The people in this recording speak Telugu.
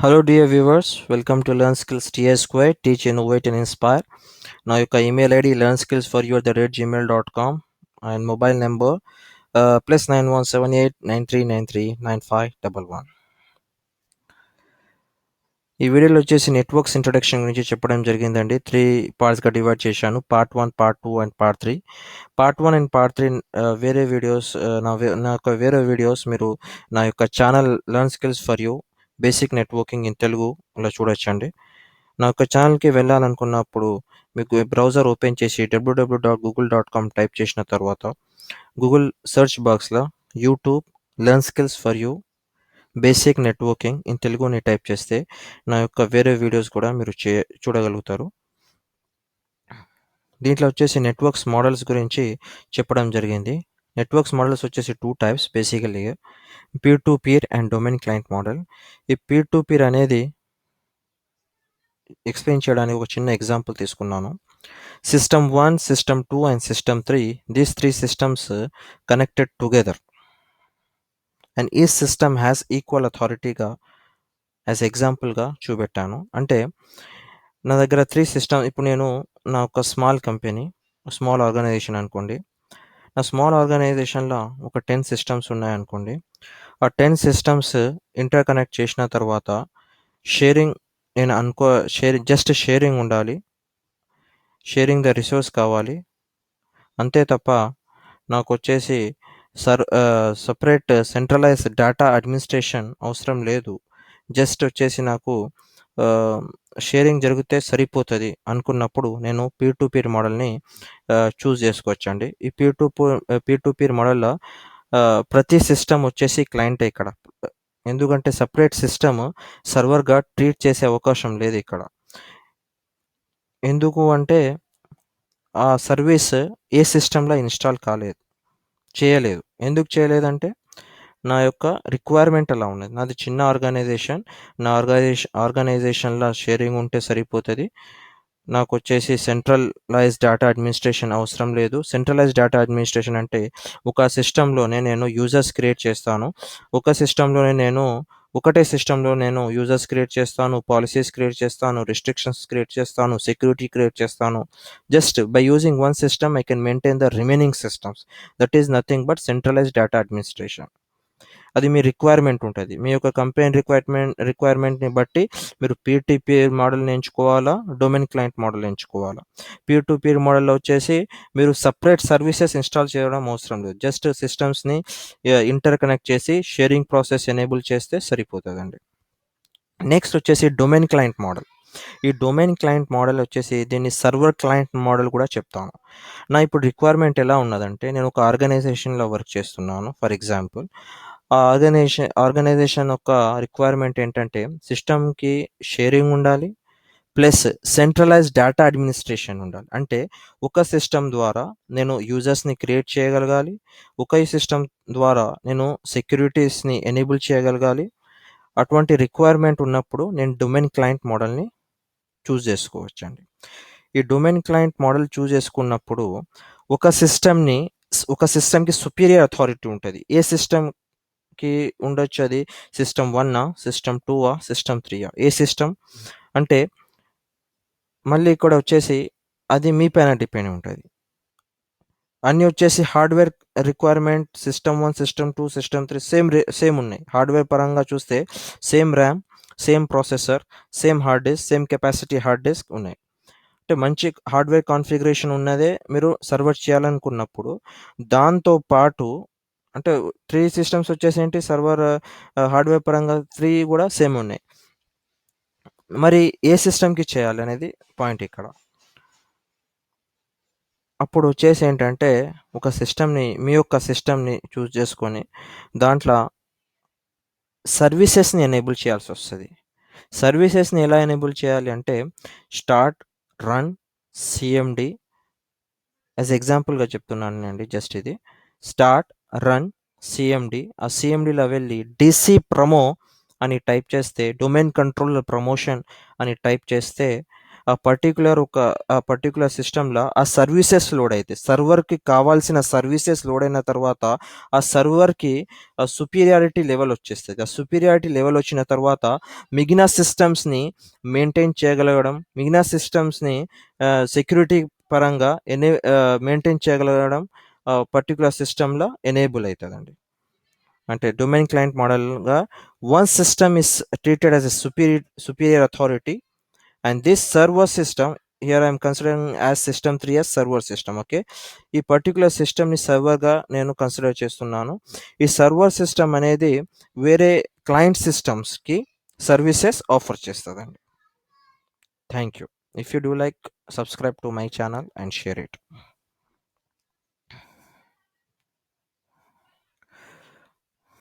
Hello, dear viewers. Welcome to Learn Skills TI Square. Teach, Innovate, and Inspire. Now, your email ID learnskillsforyou@gmail.com and mobile number plus 917893939511. ఈ వీడియోలో వచ్చేసి నెట్వర్క్స్ ఇంట్రొడక్షన్ గురించి చెప్పడం జరిగిందండి. 3 పార్ట్స్గా డివైడ్ చేశాను. Part 1, part 2 and part 3. Part 1 and part 3 వేరే వీడియోస్ నా యొక్క వేరే వీడియోస్ మీరు నా యొక్క channel learn skills for you basic networking in తెలుగులో చూడొచ్చండి. నా యొక్క ఛానల్కి వెళ్ళాలనుకున్నప్పుడు మీకు బ్రౌజర్ ఓపెన్ చేసి www.google.com టైప్ చేసిన తర్వాత గూగుల్ సెర్చ్ బాక్స్లో YouTube learn skills for you basic networking in తెలుగుని టైప్ చేస్తే నా యొక్క వేరే వీడియోస్ కూడా మీరు చూడగలుగుతారు. దీంట్లో వచ్చేసి నెట్వర్క్స్ మోడల్స్ గురించి చెప్పడం జరిగింది. నెట్వర్క్స్ మోడల్స్ వచ్చేసి 2 types basically peer to peer and domain client model. ఈ పీర్ టు పీర్ అనేది ఎక్స్ప్లెయిన్ చేయడానికి ఒక చిన్న ఎగ్జాంపుల్ తీసుకున్నాను. System 1, system 2 and system 3 these 3 systems connected together and ఈ సిస్టమ్ హ్యాస్ ఈక్వల్ అథారిటీగా యాజ్ ఎగ్జాంపుల్గా చూపెట్టాను. అంటే నా దగ్గర 3 సిస్టమ్ ఇప్పుడు నేను నా ఒక స్మాల్ కంపెనీ, స్మాల్ ఆర్గనైజేషన్ అనుకోండి. నా స్మాల్ ఆర్గనైజేషన్లో ఒక 10 సిస్టమ్స్ ఉన్నాయనుకోండి. ఆ 10 సిస్టమ్స్ ఇంటర్ కనెక్ట్ చేసిన తర్వాత షేరింగ్ జస్ట్ షేరింగ్ ఉండాలి. షేరింగ్ ద రిసోర్స్ కావాలి. అంతే తప్ప నాకు వచ్చేసి సపరేట్ సెంట్రలైజ్డ్ డేటా అడ్మినిస్ట్రేషన్ అవసరం లేదు. జస్ట్ వచ్చేసి నాకు షేరింగ్ జరిగితే సరిపోతుంది అనుకున్నప్పుడు నేను పీర్ టు పీర్ మోడల్ని చూస్ చేసుకోవచ్చండి. ఈ పీర్ టు పీర్ మోడల్లో ప్రతి సిస్టమ్ వచ్చేసి క్లయింటే ఇక్కడ. ఎందుకంటే సపరేట్ సిస్టమ్ సర్వర్గా ట్రీట్ చేసే అవకాశం లేదు ఇక్కడ. ఎందుకు అంటే ఆ సర్వీస్ ఏ సిస్టంలో ఇన్స్టాల్ చేయలేదు. ఎందుకు చేయలేదంటే నా యొక్క రిక్వైర్మెంట్ అలా ఉన్నది. నాది చిన్న ఆర్గనైజేషన్. నా ఆర్గనైజేషన్లో షేరింగ్ ఉంటే సరిపోతుంది. నాకు వచ్చేసి సెంట్రలైజ్డ్ డేటా అడ్మినిస్ట్రేషన్ అవసరం లేదు. సెంట్రలైజ్డ్ డేటా అడ్మినిస్ట్రేషన్ అంటే ఒక సిస్టంలోనే నేను యూజర్స్ క్రియేట్ చేస్తాను. ఒకటే సిస్టంలో నేను యూజర్స్ క్రియేట్ చేస్తాను, పాలసీస్ క్రియేట్ చేస్తాను, రిస్ట్రిక్షన్స్ క్రియేట్ చేస్తాను, సెక్యూరిటీ క్రియేట్ చేస్తాను. Just by using one system I can maintain the remaining systems. That is nothing but centralised data administration. అది మీ రిక్వైర్మెంట్ ఉంటుంది. మీ యొక్క కంపెనీ రిక్వైర్మెంట్ని బట్టి మీరు పీర్ టు పీర్ మోడల్ని ఎంచుకోవాలా, డొమైన్ క్లయింట్ మోడల్ ఎంచుకోవాలా. పీర్ టు పీర్ మోడల్లో వచ్చేసి మీరు సపరేట్ సర్వీసెస్ ఇన్స్టాల్ చేయడం అవసరం లేదు. జస్ట్ సిస్టమ్స్ని ఇంటర్ కనెక్ట్ చేసి షేరింగ్ ప్రాసెస్ ఎనేబుల్ చేస్తే సరిపోతుందండి. నెక్స్ట్ వచ్చేసి డొమైన్ క్లయింట్ మోడల్. ఈ డొమైన్ క్లయింట్ మోడల్ వచ్చేసి దీన్ని సర్వర్ క్లయింట్ మోడల్ కూడా చెప్తాను. నా ఇప్పుడు రిక్వైర్మెంట్ ఎలా ఉన్నదంటే నేను ఒక ఆర్గనైజేషన్లో వర్క్ చేస్తున్నాను. ఫర్ ఎగ్జాంపుల్ ఆ ఆర్గనైజేషన్ యొక్క రిక్వైర్మెంట్ ఏంటంటే సిస్టమ్కి షేరింగ్ ఉండాలి, ప్లస్ సెంట్రలైజ్డ్ డేటా అడ్మినిస్ట్రేషన్ ఉండాలి. అంటే ఒక సిస్టమ్ ద్వారా నేను యూజర్స్ని క్రియేట్ చేయగలగాలి, ఒక సిస్టమ్ ద్వారా నేను సెక్యూరిటీస్ని ఎనేబుల్ చేయగలగాలి. అటువంటి రిక్వైర్మెంట్ ఉన్నప్పుడు నేను డొమైన్ క్లయింట్ మోడల్ని చూస్ చేసుకోవచ్చండి. ఈ డొమైన్ క్లయింట్ మోడల్ చూస్ చేసుకున్నప్పుడు ఒక సిస్టమ్కి సుపీరియర్ అథారిటీ ఉంటుంది. ఏ సిస్టమ్కి ఉండొచ్చు? అది సిస్టమ్ 1, సిస్టమ్ 2, సిస్టమ్ 3. ఏ సిస్టమ్ అంటే మళ్ళీ ఇక్కడ వచ్చేసి అది మీ పైన డిపెండ్ ఉంటుంది. అన్నీ వచ్చేసి hardware requirement system 1, system 2, system 3 same ఉన్నాయి. హార్డ్వేర్ పరంగా చూస్తే same RAM, same processor, same hard disk, same capacity hard disk ఉన్నాయి. అంటే మంచి హార్డ్వేర్ కాన్ఫిగరేషన్ ఉన్నదే మీరు సర్వర్ చేయాలనుకున్నప్పుడు దాంతో పాటు అంటే 3 సిస్టమ్స్ వచ్చేసి ఏంటి సర్వర్ హార్డ్వేర్ పరంగా 3 కూడా సేమ్ ఉన్నాయి. మరి ఏ సిస్టమ్కి చేయాలి అనేది పాయింట్ ఇక్కడ. అప్పుడు వచ్చేసి ఏంటంటే మీ యొక్క సిస్టమ్ని చూస్ చేసుకొని దాంట్లో సర్వీసెస్ని ఎనేబుల్ చేయాల్సి వస్తుంది. సర్వీసెస్ని ఎలా ఎనేబుల్ చేయాలి అంటే స్టార్ట్, రన్, సిఎండి యాజ్ ఎగ్జాంపుల్గా చెప్తున్నాను అండి. జస్ట్ ఇది స్టార్ట్, రన్, సిఎండి. ఆ సిఎండిలో వెళ్ళి డిసి ప్రమో అని టైప్ చేస్తే, డొమైన్ కంట్రోలర్ ప్రమోషన్ అని టైప్ చేస్తే ఆ పర్టిక్యులర్ సిస్టంలో ఆ సర్వీసెస్ లోడ్ అయితే సర్వర్కి కావాల్సిన సర్వీసెస్ లోడ్ అయిన తర్వాత ఆ సర్వర్కి సుపీరియారిటీ లెవెల్ వచ్చేస్తుంది. ఆ సుపీరియారిటీ లెవెల్ వచ్చిన తర్వాత మిగిలిన సిస్టమ్స్ని మెయింటైన్ చేయగలగడం, మిగిలిన సిస్టమ్స్ని సెక్యూరిటీ పరంగా మెయింటైన్ చేయగలగడం పర్టిక్యులర్ సిస్టంలో ఎనేబుల్ అవుతుందండి. అంటే డొమైన్ క్లయింట్ మోడల్గా one system is treated as a superior authority, and this server system, here I am considering as system 3 as server system. Okay, ఈ పర్టికులర్ సిస్టమ్ని సర్వర్గా నేను కన్సిడర్ చేస్తున్నాను. ఈ సర్వర్ సిస్టమ్ అనేది వేరే క్లయింట్ సిస్టమ్స్కి సర్వీసెస్ ఆఫర్ చేస్తుందండి. Thank you. If you do like, subscribe to my channel and share it.